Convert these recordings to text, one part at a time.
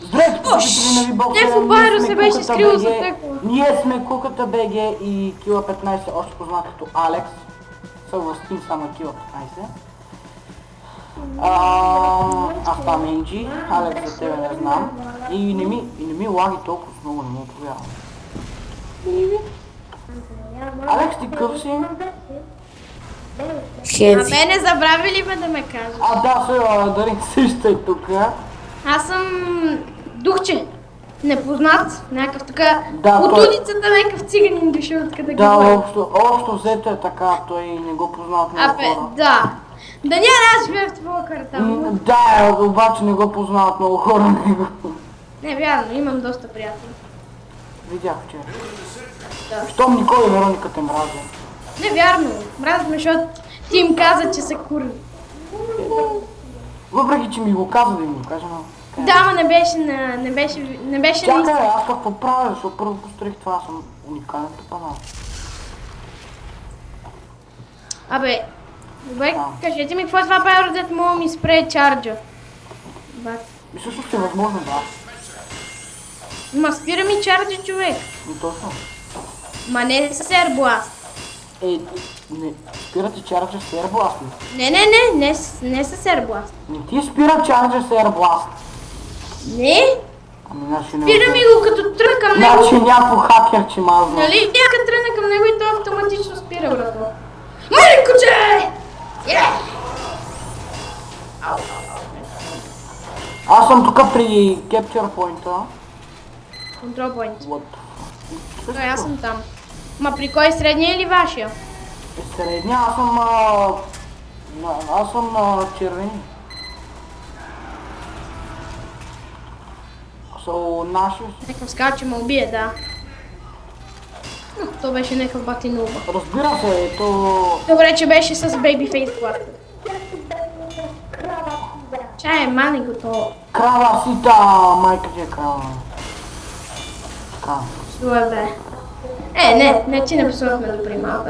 Здравейте, потребители на Вибокса, Дефо Байро се беше скрил за теко. Ние сме Куката БГ и Кила 15, още познат като Алекс. Съвластим само Кила 15. Аз там Енджи, Алекс за тебе не знам. И не ми лаги толкова много, не му повярвам. Алекс, ти къв си? А мене забрави ли ме да ме кажа? Да, Дарин също е тук. Аз съм духче. Непознат, някакъв така, Да, от той- улицата някакъв циганин дошъл откъде Да, го общо взето е така, той не го познават много Абе, хора. да. Да няма аз живея в твоя квартал. Да, обаче не го познават много хора него. Не, вярно, имам доста приятели. Видях вчера. Да. Щом Никой и Вероника те мразя. Не, вярно. Мразме, защото ти им каза, че са кури. Въпреки, че ми го каза да им го кажа, но... Да, ама не беше Чакай, наистина. аз какво правя, защото първо построих това, аз съм уникален тъпанал. Абе, добре, Да. кажете ми какво е това пайро, дето мога ми спре чарджа. Бат. Мисля, че е възможно, да. Ма спира ми чарджа, човек. Не точно. Ма не с Airblast. Не, спира ти чарджа с Airblast ли? Не с Airblast. Не ти спира чарджа с Airblast. Не, Ами, значи не... спира ми го като тръгна към него. Значи някакво хакер, че мазна. Нали? Някак тръгна към него и той автоматично спира, брато. Марикоче! Аз съм тук при Capture Point-а. Control point. Вот. Той, аз съм там. Ма при кой средния или вашия? Средния, аз съм на червени. Наши... Някакъв скал, че ме убие, да. То беше някакъв батинуба. Разбира се, ето... Добре, че беше с Babyface плата. Чай, мани го то. Крава сита, майка ти е крава. Така. Слуе, бе. Не, ти не псувахме добри малко.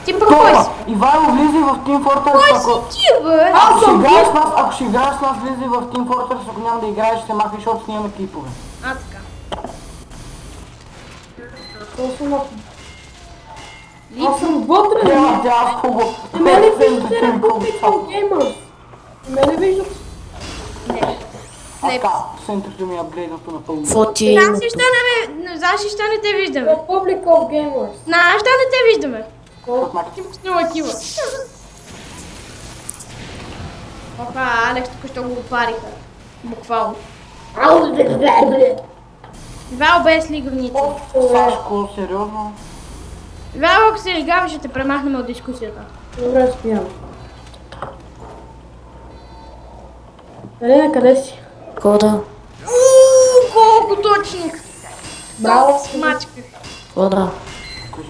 Ти пък кой си? Ивайло, влизай в Team Fortress, Кой ако... си ти, бе? Ако ще играеш с нас, влизай в Team Fortress, ако няма да играеш, ще махай, защото снимаме клипове. А, така. Аз съм вътре. Няма те, аз кого... Мене виждате на Public Gamers. Мене виждате. Не. Аз така, центърът ми е апгрейднато напълно. Фоти. Знаеш ли, що не те виждаме? На Public Gamers. Знаеш, що не те виждаме? Ти пуснала кила. Опа, Алекс тук ще го опариха. Буквално. Вал без лиговница. Сашко, сериозно? Вал, ако се лигаваш, ще те премахнем от дискусията. Добре, спирам. Елена, къде си? Кода. Колко точник! Браво. Смачках. Кода. Кажи.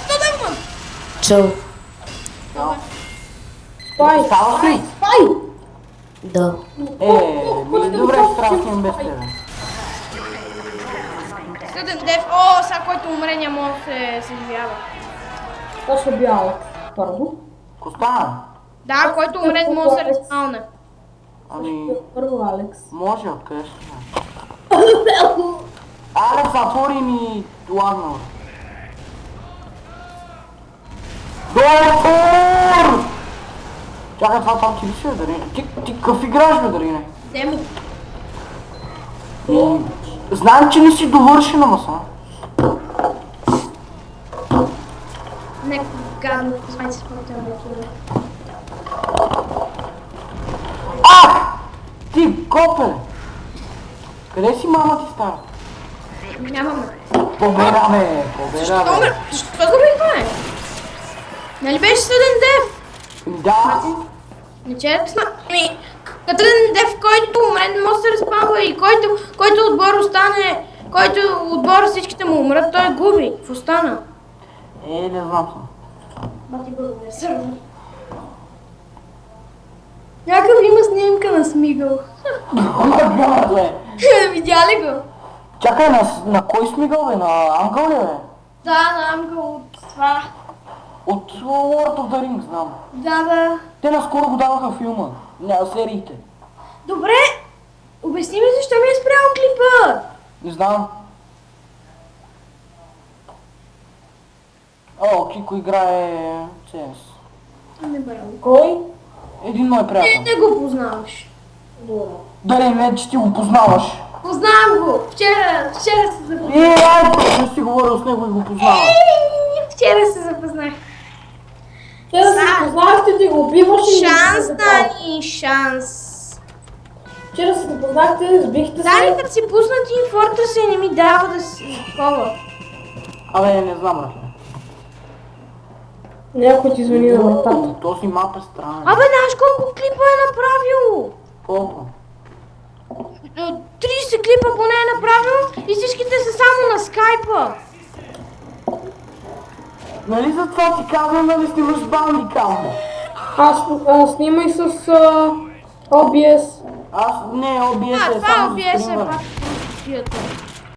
Тодърман! Чао. Спай. Ставаш ли? Спай. Да. Добре, ще трябва да снимам без тебе. Студент Дев, о, сега който умре няма да се съживява. Това ще бяла. Първо. Костана? Да, който умре не може да се респауне. Ами, Първо Алекс. може, откъде ще знам. Алекс, затвори ми ладно. Доктор! Чакай, това там ти виж, бе, Дарине? Ти къв играеш, бе, Дарине? Демо. Знам, че не си довършена, маса. Нека гадно, позвай се спортен да. Ти, копеле! Къде си мама ти стара? Нямаме. Побераме! Защо го бихме? Нали беше Студент Дев? Да! Не че е сна... Студент Дев, който умре не може да се респаунва и който отбор остане, който отбор всичките му умрат, той губи. В остана. Не знам съм. Бати благодаря, сърно. Някакъв има снимка на Смигъл. Видя ли го? Чакай, на кой смигъл, бе? На Ангъл ли, бе? Да, знам го от това. От Lord of the Rings, знам. Да. Те наскоро го даваха филма. Не, сериите. Добре, Обясни ми защо ми е спрял клипа. Не знам. О, Кико играе CS. Не бе. Кой? Един мой приятел. Не го познаваш. Добре. Дали не, че ти го познаваш. Познавам го. Вчера се запознах. Айде, че си говорил с него и го познаваш. Вчера се запознах. Вчера се познахте, ти го убиваш и... Шанс, Дани, шанс. Вчера се запознахте, сбихте Дани, се. като си пуснати и Фортрес не ми дава да си такова. Абе, не знам, брат. Някой ти звъни на вратата. Този мап е странен. Абе, знаеш колко клипа е направил? Колко? 30 клипа поне е направил и всичките са само на скайпа. Нали за това ти казвам да не снимаш бандикам? Аз снимай с OBS. Аз не, OBS е Това само за OBS е стримър. пак.